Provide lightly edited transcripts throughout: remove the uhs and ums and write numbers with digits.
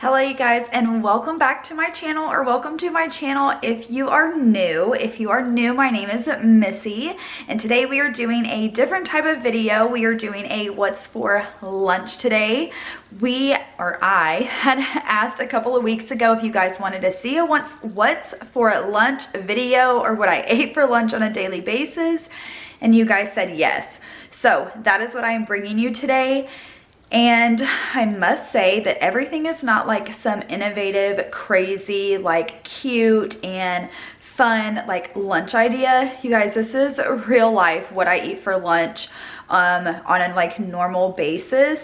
Hello you guys, and welcome back to my channel, or welcome to my channel if you are new. If you are new, my name is Missy, and today we are doing a different type of video. We are doing a what's for lunch today. I had asked a couple of weeks ago if you guys wanted to see a what's for lunch video, or what I ate for lunch on a daily basis, and you guys said yes. So that is what I am bringing you today. And I must say that everything is not like some innovative, crazy, like cute and fun like lunch idea. You guys, this is real life what I eat for lunch on a like normal basis.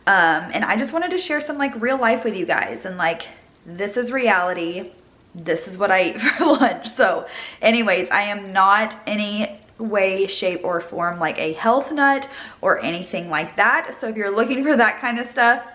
And I just wanted to share some like real life with you guys, and like this is reality. This is what I eat for lunch. So anyways, I am not any way, shape, or form like a health nut or anything like that. So if you're looking for that kind of stuff,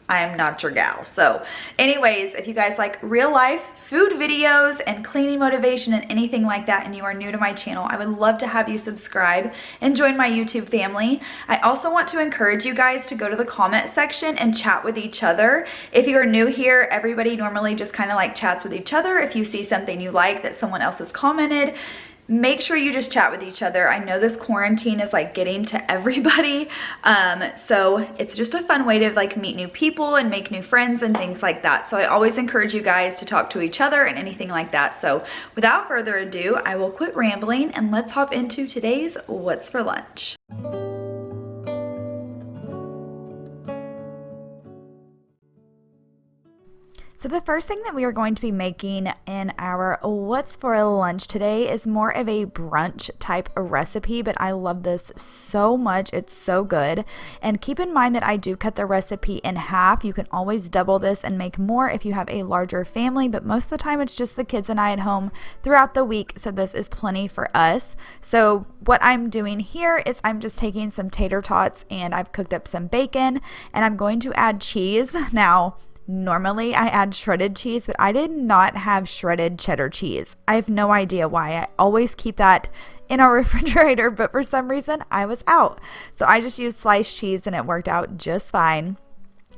I am not your gal. So anyways, if you guys like real life food videos and cleaning motivation and anything like that, and you are new to my channel, I would love to have you subscribe and join my YouTube family. I also want to encourage you guys to go to the comment section and chat with each other. If you are new here, everybody normally just kind of like chats with each other. If you see something you like that someone else has commented, make sure you just chat with each other. I know this quarantine is like getting to everybody. So it's just a fun way to like meet new people and make new friends and things like that. So I always encourage you guys to talk to each other and anything like that. So without further ado, I will quit rambling and let's hop into today's What's for Lunch. So the first thing that we are going to be making in our what's for lunch today is more of a brunch type recipe, but I love this so much. It's so good. And keep in mind that I do cut the recipe in half. You can always double this and make more if you have a larger family, but most of the time it's just the kids and I at home throughout the week, so this is plenty for us. So what I'm doing here is I'm just taking some tater tots and I've cooked up some bacon, and I'm going to add cheese. Now, normally I add shredded cheese, but I did not have shredded cheddar cheese. I have no idea why. I always keep that in our refrigerator, but for some reason I was out. So I just used sliced cheese and it worked out just fine.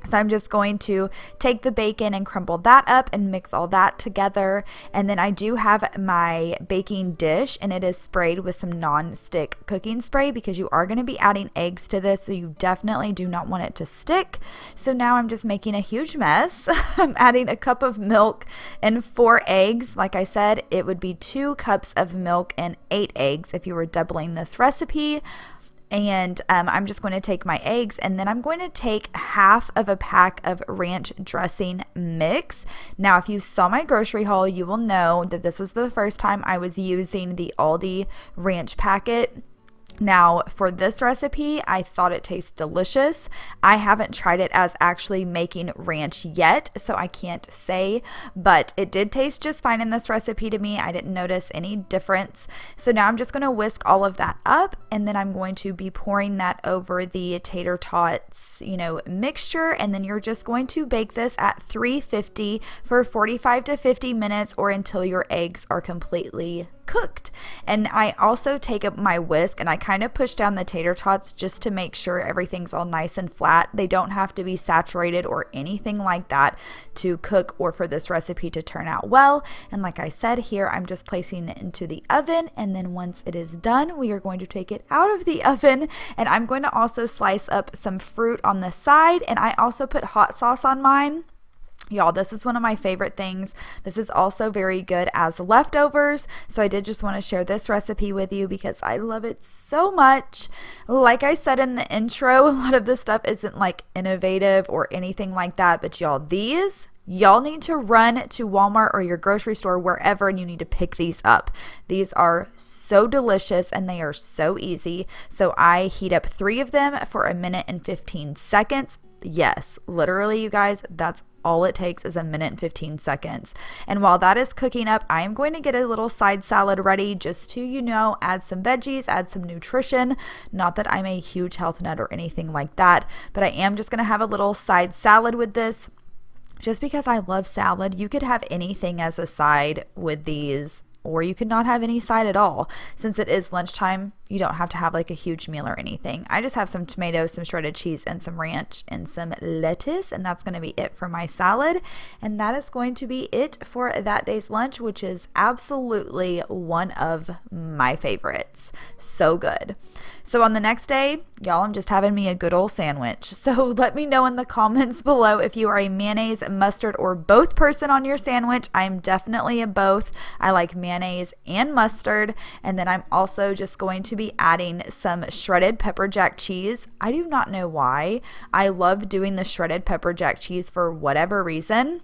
So I'm just going to take the bacon and crumble that up and mix all that together. And then I do have my baking dish, and it is sprayed with some non-stick cooking spray because you are going to be adding eggs to this, so you definitely do not want it to stick. So now I'm just making a huge mess. I'm adding a cup of milk and 4 eggs. Like I said, it would be 2 cups of milk and 8 eggs if you were doubling this recipe. And I'm just going to take my eggs, and then I'm going to take half of a pack of ranch dressing mix. Now, if you saw my grocery haul, you will know that this was the first time I was using the Aldi ranch packet. Now, for this recipe, I thought it tastes delicious. I haven't tried it as actually making ranch yet, so I can't say, but it did taste just fine in this recipe to me. I didn't notice any difference. So now I'm just going to whisk all of that up, and then I'm going to be pouring that over the tater tots, mixture, and then you're just going to bake this at 350 for 45 to 50 minutes, or until your eggs are completely cooked. And I also take up my whisk and I kind of push down the tater tots just to make sure everything's all nice and flat. They don't have to be saturated or anything like that to cook or for this recipe to turn out well. And like I said, here I'm just placing it into the oven, and then once it is done, we are going to take it out of the oven, and I'm going to also slice up some fruit on the side, and I also put hot sauce on mine. Y'all, this is one of my favorite things. This is also very good as leftovers, so I did just want to share this recipe with you because I love it so much. Like I said in the intro, a lot of this stuff isn't like innovative or anything like that, but y'all need to run to Walmart or your grocery store, wherever, and you need to pick these up. These are so delicious and they are so easy. So I heat up 3 of them for 1 minute and 15 seconds. Yes, literally, you guys, that's all it takes is 1 minute and 15 seconds. And while that is cooking up, I am going to get a little side salad ready just to, add some veggies, add some nutrition. Not that I'm a huge health nut or anything like that, but I am just going to have a little side salad with this just because I love salad. You could have anything as a side with these, or you could not have any side at all. Since it is lunchtime, you don't have to have like a huge meal or anything. I just have some tomatoes, some shredded cheese, and some ranch and some lettuce, and that's going to be it for my salad. And that is going to be it for that day's lunch, which is absolutely one of my favorites. So good. So on the next day, y'all, I'm just having me a good old sandwich. So let me know in the comments below if you are a mayonnaise, mustard, or both person on your sandwich. I'm definitely a both. I like mayonnaise and mustard. And then I'm also just going to be adding some shredded pepper jack cheese. I do not know why. I love doing the shredded pepper jack cheese for whatever reason,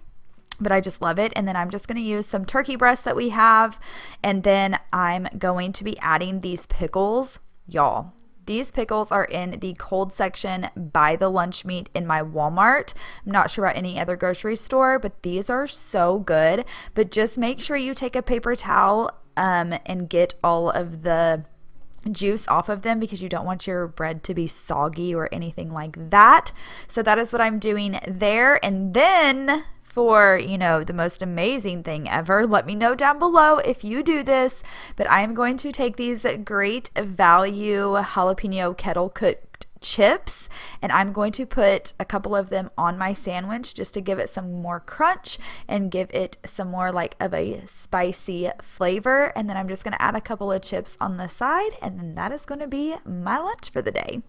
but I just love it. And then I'm just going to use some turkey breast that we have. And then I'm going to be adding these pickles. Y'all, these pickles are in the cold section by the lunch meat in my Walmart. I'm not sure about any other grocery store, but these are so good. But just make sure you take a paper towel and get all of the juice off of them, because you don't want your bread to be soggy or anything like that. So that is what I'm doing there. And then for, the most amazing thing ever, let me know down below if you do this, but I am going to take these great value jalapeno kettle cooked chips, and I'm going to put a couple of them on my sandwich just to give it some more crunch and give it some more like of a spicy flavor. And then I'm just going to add a couple of chips on the side, and then that is going to be my lunch for the day.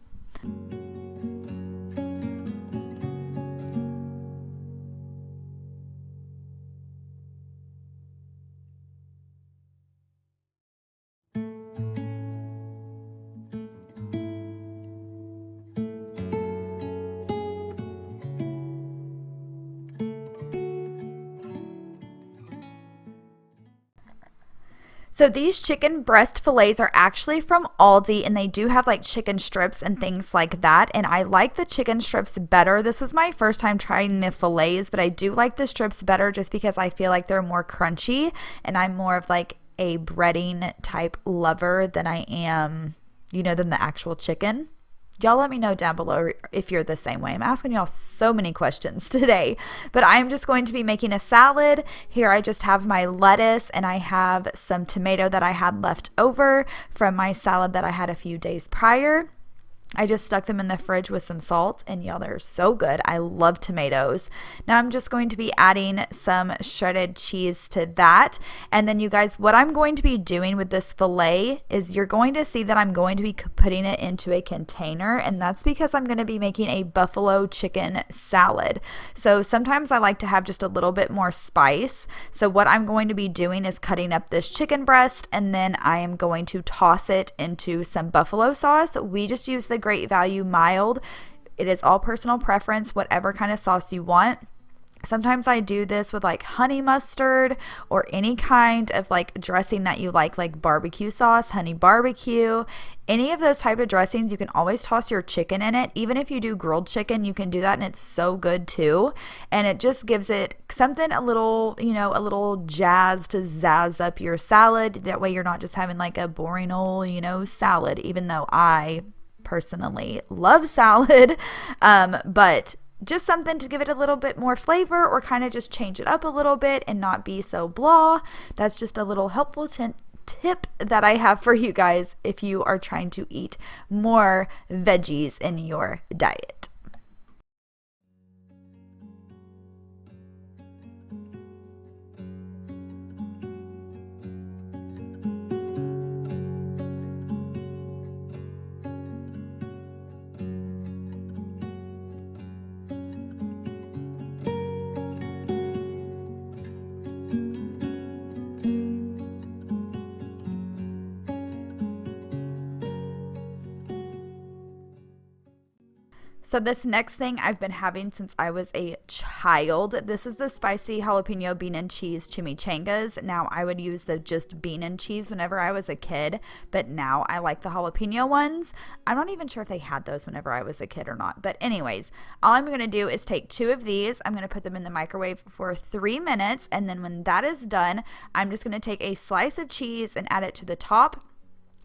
So these chicken breast fillets are actually from Aldi, and they do have like chicken strips and things like that. And I like the chicken strips better. This was my first time trying the fillets, but I do like the strips better just because I feel like they're more crunchy, and I'm more of like a breading type lover than I am, than the actual chicken. Y'all let me know down below if you're the same way. I'm asking y'all so many questions today, but I'm just going to be making a salad. Here I just have my lettuce, and I have some tomato that I had left over from my salad that I had a few days prior. I just stuck them in the fridge with some salt, and y'all, they're so good. I love tomatoes. Now I'm just going to be adding some shredded cheese to that. And then you guys, what I'm going to be doing with this filet is you're going to see that I'm going to be putting it into a container, and that's because I'm going to be making a buffalo chicken salad. So sometimes I like to have just a little bit more spice. So what I'm going to be doing is cutting up this chicken breast, and then I am going to toss it into some buffalo sauce. We just use the Great Value mild. It is all personal preference, whatever kind of sauce you want. Sometimes I do this with like honey mustard or any kind of like dressing that you like barbecue sauce, honey barbecue, any of those type of dressings. You can always toss your chicken in it. Even if you do grilled chicken, you can do that, and it's so good too. And it just gives it something a little, a little jazz to zazz up your salad. That way you're not just having like a boring old, salad, even though I personally love salad, but just something to give it a little bit more flavor, or kind of just change it up a little bit and not be so blah. That's just a little helpful tip that I have for you guys if you are trying to eat more veggies in your diet. So this next thing I've been having since I was a child. This is the spicy jalapeno bean and cheese chimichangas. Now I would use the just bean and cheese whenever I was a kid, but now I like the jalapeno ones. I'm not even sure if they had those whenever I was a kid or not. But anyways, all I'm going to do is take 2 of these. I'm going to put them in the microwave for 3 minutes. And then when that is done, I'm just going to take a slice of cheese and add it to the top.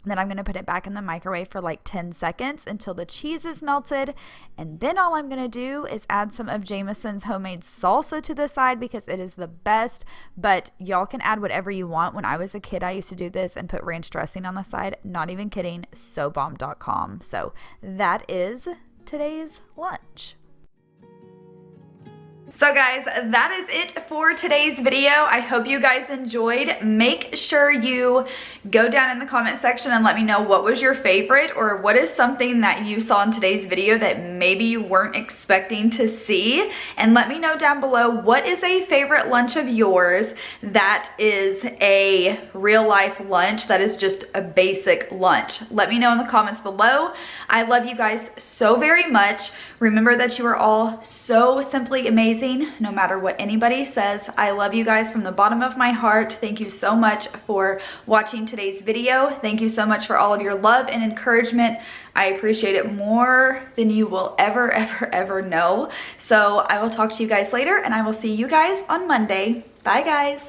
Then I'm going to put it back in the microwave for like 10 seconds until the cheese is melted. And then all I'm going to do is add some of Jameson's homemade salsa to the side because it is the best. But y'all can add whatever you want. When I was a kid, I used to do this and put ranch dressing on the side. Not even kidding. SoBomb.com. So that is today's lunch. So guys, that is it for today's video. I hope you guys enjoyed. Make sure you go down in the comment section and let me know what was your favorite, or what is something that you saw in today's video that maybe you weren't expecting to see. And let me know down below, what is a favorite lunch of yours that is a real life lunch, that is just a basic lunch. Let me know in the comments below. I love you guys so very much. Remember that you are all so simply amazing, no matter what anybody says. I love you guys from the bottom of my heart. Thank you so much for watching today's video. Thank you so much for all of your love and encouragement. I appreciate it more than you will ever know. So I will talk to you guys later, and I will see you guys on Monday. Bye guys.